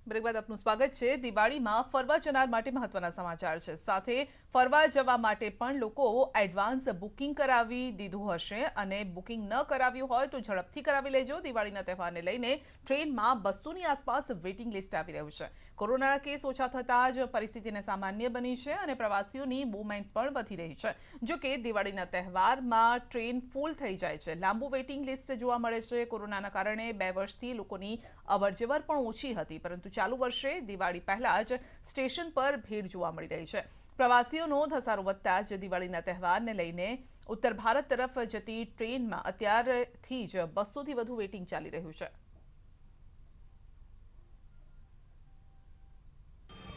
Break બાદ આપનું સ્વાગત છે। દિવાળીમાં ફરવા જનાર માટે મહત્વના સમાચાર છે। સાથે ફરવા જવા માટે પણ લોકો એડવાન્સ બુકિંગ કરાવી દીધું હશે અને બુકિંગ ન કરાવ્યું હોય તો ઝડપથી કરાવી લેજો। દિવાળીના તહેવારને લઈને ટ્રેનમાં બસોની આસપાસ વેઇટિંગ લિસ્ટ આવી રહ્યું છે। કોરોનાના કેસ ઓછા થતાં જ પરિસ્થિતિને સામાન્ય બની છે અને પ્રવાસીઓની મૂવમેન્ટ પણ વધી રહી છે। જો કે દિવાળીના તહેવારમાં ટ્રેન ફૂલ થઈ જાય છે। લાંબુ વેઇટિંગ લિસ્ટ જોવા મળે છે। કોરોનાના કારણે 2 વર્ષથી લોકોની અવરજવર પણ ઓછી હતી, પરંતુ ચાલુ વર્ષે દિવાળી પહેલા જ સ્ટેશન પર ભીડ જોવા મળી રહી છે। પ્રવાસીઓનો ધસારો વધતા જ દિવાળીના તહેવારને લઈને ઉત્તર ભારત તરફ જતી ટ્રેનમાં અત્યારથી જ 200થી વધુ વેઇટિંગ ચાલી રહ્યું છે।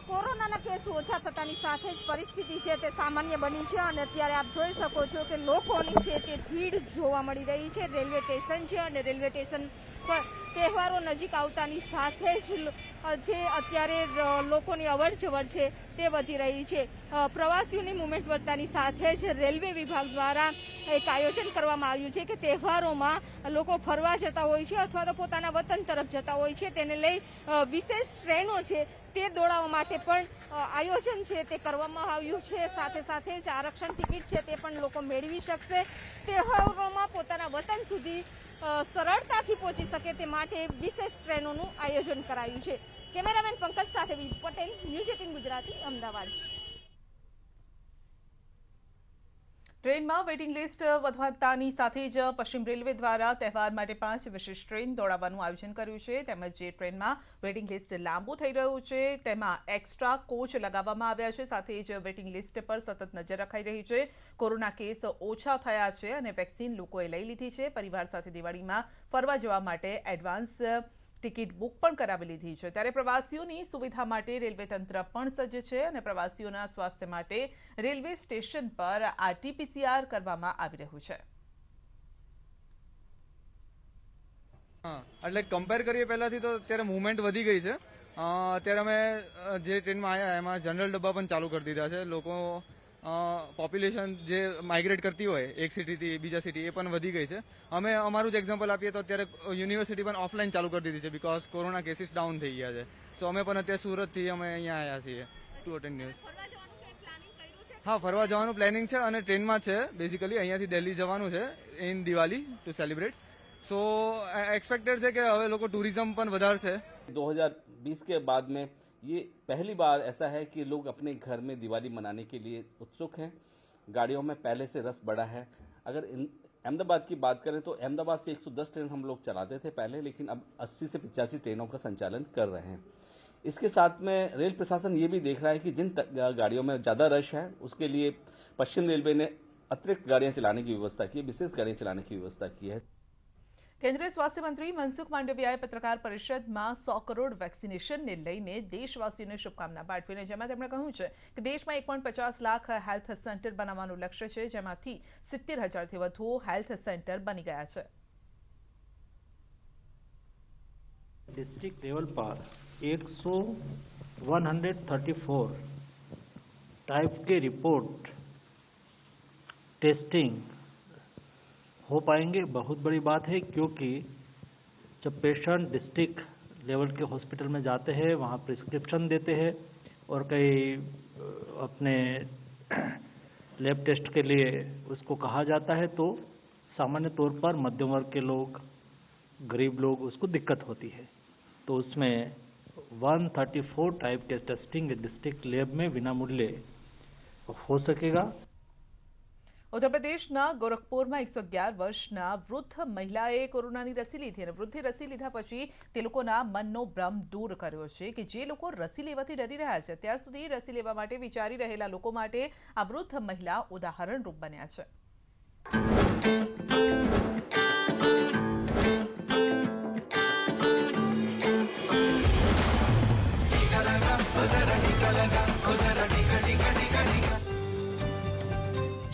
કોરોનાના કેસ ઓછા થતાની સાથે જ પરિસ્થિતિ છે તે સામાન્ય બની છે અને અત્યારે આપ જોઈ શકો છો કે લોકોની છે તે ભીડ જોવા મળી રહી છે। રેલવે સ્ટેશન છે અને રેલવે સ્ટેશન પર તહેવારો નજીક આવતાની સાથે જ જે અત્યારે લોકોની અવરજવર છે તે વધી રહી છે। પ્રવાસીઓની મુવમેન્ટ વધતાની સાથે જ રેલવે વિભાગ દ્વારા એક આયોજન કરવામાં આવ્યું છે કે તહેવારોમાં લોકો ફરવા જતા હોય છે અથવા તો પોતાના વતન તરફ જતા હોય છે, તેને લઈ વિશેષ ટ્રેનો છે તે દોડાવવા માટે પણ આયોજન છે તે કરવામાં આવ્યું છે। સાથે સાથે જ આરક્ષણ ટિકિટ છે તે પણ લોકો મેળવી શકશે। તહેવારોમાં પોતાના વતન સુધી સરળતાથી પહોંચી શકે તે માટે વિશેષ ટ્રેનોનું આયોજન કરાયું છે। કેમેરામેન પંકજ સાથે વિપુલ પટેલ, ન્યૂઝ 18 ગુજરાતી, અમદાવાદ। ટ્રેનમાં વેઇટિંગ લિસ્ટ વધતાની સાથે જ પશ્ચિમ રેલવે દ્વારા તહેવાર માટે 5 વિશેષ ટ્રેન દોડાવવાનું આયોજન કર્યું છે। તેમજ જે ટ્રેનમાં વેઇટિંગ લિસ્ટ લાંબુ થઈ રહ્યું છે તેમાં એક્સ્ટ્રા કોચ લગાવવામાં આવ્યા છે। સાથે જ વેઇટિંગ લિસ્ટ પર સતત નજર રખાઈ રહી છે। કોરોના કેસ ઓછા થયા છે અને વેક્સિન લોકોએ લઈ લીધી છે। પરિવાર સાથે દિવાળીમાં ફરવા જવા માટે એડવાન્સ ટિકિટ બુક પણ કરાવી લીધી છે। ત્યારે પ્રવાસીઓની સુવિધા માટે રેલવે તંત્ર પણ સજ્જ છે અને પ્રવાસીઓના સ્વાસ્થ્ય માટે રેલવે સ્ટેશન પર RT-PCR કરવામાં આવી રહ્યું છે। એટલે કમ્પેર કરીએ પહેલાથી તો અત્યારે મૂવમેન્ટ વધી ગઈ છે। અત્યારે અમે જે ટ્રેનમાં આવ્યા એમાં જનરલ ડબ્બા પણ ચાલુ કરી દીધા છે। લોકો પોપ્યુલેશન જે માઇગ્રેટ કરતી હોય એક સિટીથી બીજા સિટી એ પણ વધી ગઈ છે। અમે અમારું જ એક્ઝામ્પલ આપીએ તો અત્યારે યુનિવર્સિટી પણ ઓફલાઈન ચાલુ કરી દીધી છે બીકોઝ કોરોના કેસીસ ડાઉન થઈ ગયા છે। સો અમે પણ અત્યારે સુરતથી અમે અહીંયા આવ્યા છીએ ટુ અટેન્ડ ન્યૂઝ। હા, ફરવા જવાનું પ્લાનિંગ છે અને ટ્રેનમાં છે। બેઝિકલી અહીંયાથી દિલ્હી જવાનું છે in Diwali to celebrate. So expected है कि હવે લોકો टूरिज्म પણ વધારશે। 2020 के बाद में ये पहली बार ऐसा है कि लोग अपने घर में दिवाली मनाने के लिए उत्सुक हैं। गाड़ियों में पहले से रस बढ़ा है। अगर अहमदाबाद की बात करें तो अहमदाबाद से 110 ट्रेन हम लोग चलाते थे पहले, लेकिन अब 80 से 85 ट्रेनों का संचालन कर रहे हैं। इसके साथ में रेल प्रशासन ये भी देख रहा है कि जिन गाड़ियों में ज़्यादा रश है उसके लिए पश्चिम रेलवे ने अतिरिक्त गाड़ियाँ चलाने की व्यवस्था की है, विशेष गाड़ियाँ चलाने की व्यवस्था की है। केंद्रीय स्वास्थ्य मंत्री मनसुख मांडवियाए पत्रकार परिषदમાં 100 કરોડ વેક્સિનેશનને લઈને દેશવાસીઓને શુભકામના પાઠવીને જેમાં તેમણે કહ્યું છે કે દેશમાં 1.50 લાખ હેલ્થ સેન્ટર બનાવવાનું લક્ષ્ય છે, જેમાંથી 70,000થી વધુ હેલ્થ સેન્ટર બની ગયા છે। डिस्ट्रिक्ट लेवल पर 134 टाइप के रिपोर्ट टेस्टिंग हो पाएंगे। बहुत बड़ी बात है क्योंकि जब पेशेंट डिस्ट्रिक्ट लेवल के हॉस्पिटल में जाते हैं वहाँ प्रिस्क्रिप्शन देते हैं और कई अपने लैब टेस्ट के लिए उसको कहा जाता है, तो सामान्य तौर पर मध्यम वर्ग के लोग, गरीब लोग, उसको दिक्कत होती है। तो उसमें 134 टाइप के टेस्टिंग डिस्ट्रिक्ट लैब में विनामूल्य हो सकेगा। उत्तर प्रदेशના ગોરખપુરમાં 111 વર્ષના વૃદ્ધ મહિલાએ કોરોનાની રસી લીધી અને વૃદ્ધે રસી લીધા પછી તે લોકોના મનનો ભ્રમ દૂર કર્યો છે કે જે લોકો રસી લેવાથી ડરી રહ્યા છે ત્યાર સુધી રસી લેવા માટે વિચારી રહેલા લોકો માટે આ વૃદ્ધ મહિલા ઉદાહરણરૂપ બન્યા છે।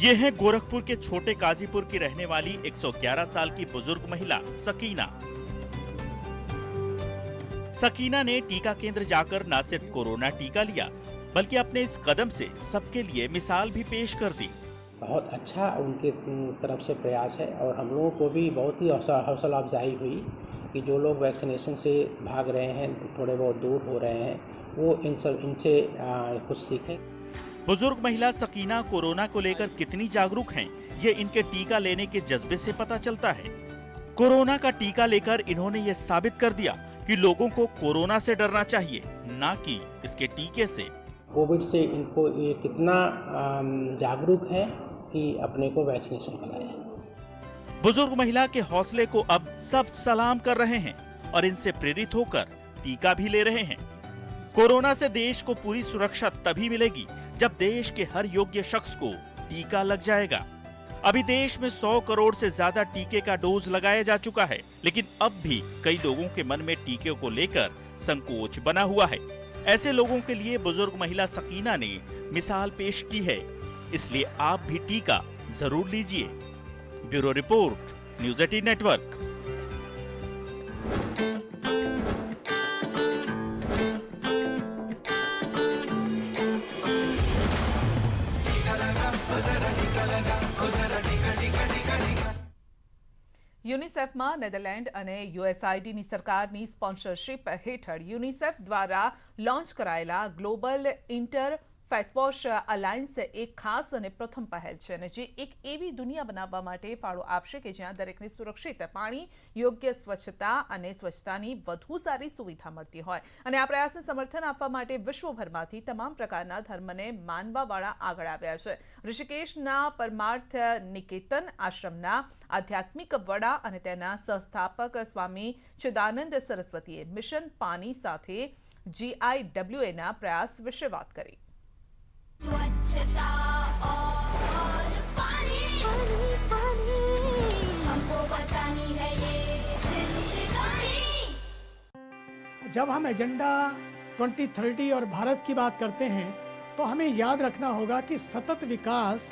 ये है गोरखपुर के छोटे काजीपुर की रहने वाली 111 साल की बुजुर्ग महिला सकीना। सकीना ने टीका केंद्र जाकर न सिर्फ कोरोना टीका लिया बल्कि अपने इस कदम से सबके लिए मिसाल भी पेश कर दी। बहुत अच्छा उनके तरफ से प्रयास है और हम लोगों को भी बहुत ही हौसला अफजाई हुई कि जो लोग वैक्सीनेशन से भाग रहे हैं, थोड़े बहुत दूर हो रहे हैं, वो इनसे कुछ सीखें। बुजुर्ग महिला सकीना कोरोना को लेकर कितनी जागरूक हैं, ये इनके टीका लेने के जज्बे से पता चलता है। कोरोना का टीका लेकर इन्होंने ये साबित कर दिया कि लोगों को कोरोना से डरना चाहिए, ना कि इसके टीके से। कोविड से इनको ये कितना जागरूक है कि अपने को वैक्सीनेशन कराएं। बुजुर्ग महिला के हौसले को अब सब सलाम कर रहे हैं और इनसे प्रेरित होकर टीका भी ले रहे हैं। कोरोना से देश को पूरी सुरक्षा तभी मिलेगी जब देश के हर योग्य शख्स को टीका लग जाएगा। अभी देश में 100 करोड़ से ज्यादा टीके का डोज लगाया जा चुका है, लेकिन अब भी कई लोगों के मन में टीके को लेकर संकोच बना हुआ है। ऐसे लोगों के लिए बुजुर्ग महिला सकीना ने मिसाल पेश की है, इसलिए आप भी टीका जरूर लीजिए। Bureau report, news 18 network. યુનિસેફમાં નેધરલેન્ડ અને યુએસઆઈડીની સરકારની સ્પોન્સરશિપ હેઠળ યુનિસેફ દ્વારા લોન્ચ કરાયેલા ગ્લોબલ ઇન્ટર ફેટવોશ અલાયન્સ એક ખાસ અને પ્રથમ પહેલ છે અને જે એક એવી દુનિયા બનાવવા માટે ફાળો આપશે કે જ્યાં દરેકને સુરક્ષિત પાણી, યોગ્ય સ્વચ્છતા અને સ્વચ્છતાની વધુ સારી સુવિધા મળતી હોય અને આ પ્રયાસને સમર્થન આપવા માટે વિશ્વભરમાંથી તમામ પ્રકારના ધર્મને માનવાવાળા આગળ આવ્યા છે। ઋષિકેશના પરમાર્થ નિકેતન આશ્રમના આધ્યાત્મિક વડા અને તેના સહસ્થાપક સ્વામી ચિદાનંદ સરસ્વતીએ મિશન પાણી સાથે GIWAના પ્રયાસ વિશે વાત કરી। स्वच्छता और पानी हमको बचानी है ये जिंदगानी। जब हम एजेंडा 2030 और भारत की बात करते हैं तो हमें याद रखना होगा कि सतत विकास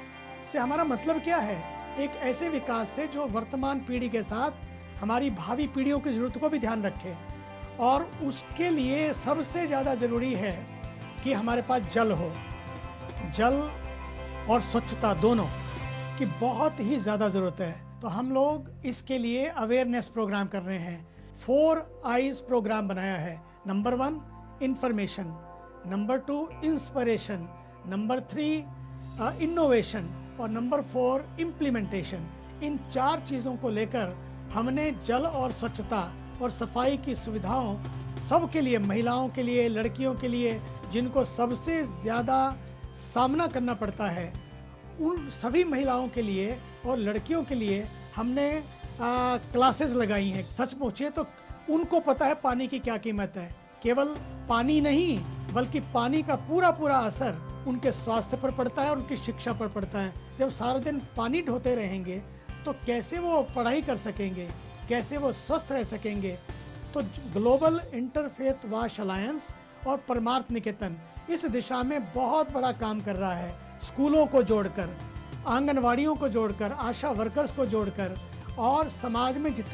से हमारा मतलब क्या है। एक ऐसे विकास से जो वर्तमान पीढ़ी के साथ हमारी भावी पीढ़ियों की जरूरत को भी ध्यान रखे और उसके लिए सबसे ज़्यादा ज़रूरी है कि हमारे पास जल हो। जल और स्वच्छता दोनों की बहुत ही ज़्यादा ज़रूरत है। तो हम लोग इसके लिए अवेयरनेस प्रोग्राम कर रहे हैं। 4 आईज प्रोग्राम बनाया है। Number 1 information, number 2 inspiration, number 3 innovation और नंबर 4 इम्प्लीमेंटेशन। इन 4 चीज़ों को लेकर हमने जल और स्वच्छता और सफाई की सुविधाओं सबके लिए, महिलाओं के लिए, लड़कियों के लिए, जिनको सबसे ज़्यादा सामना करना पड़ता है, उन सभी महिलाओं के लिए और लड़कियों के लिए हमने क्लासेस लगाई हैं। सच पूछिए तो उनको पता है पानी की क्या कीमत है। केवल पानी नहीं बल्कि पानी का पूरा पूरा असर उनके स्वास्थ्य पर पड़ता है और उनकी शिक्षा पर पड़ता है। जब सारा दिन पानी ढोते रहेंगे तो कैसे वो पढ़ाई कर सकेंगे, कैसे वो स्वस्थ रह सकेंगे। तो ग्लोबल इंटरफेथ वॉश अलायंस और परमार्थ निकेतन इस दिशा में बहुत बड़ा काम कर रहा है। स्कूलों को जोड़कर, आंगनवाड़ियों को जोड़कर, आशा वर्कर्स को जोड़कर और समाज में जितने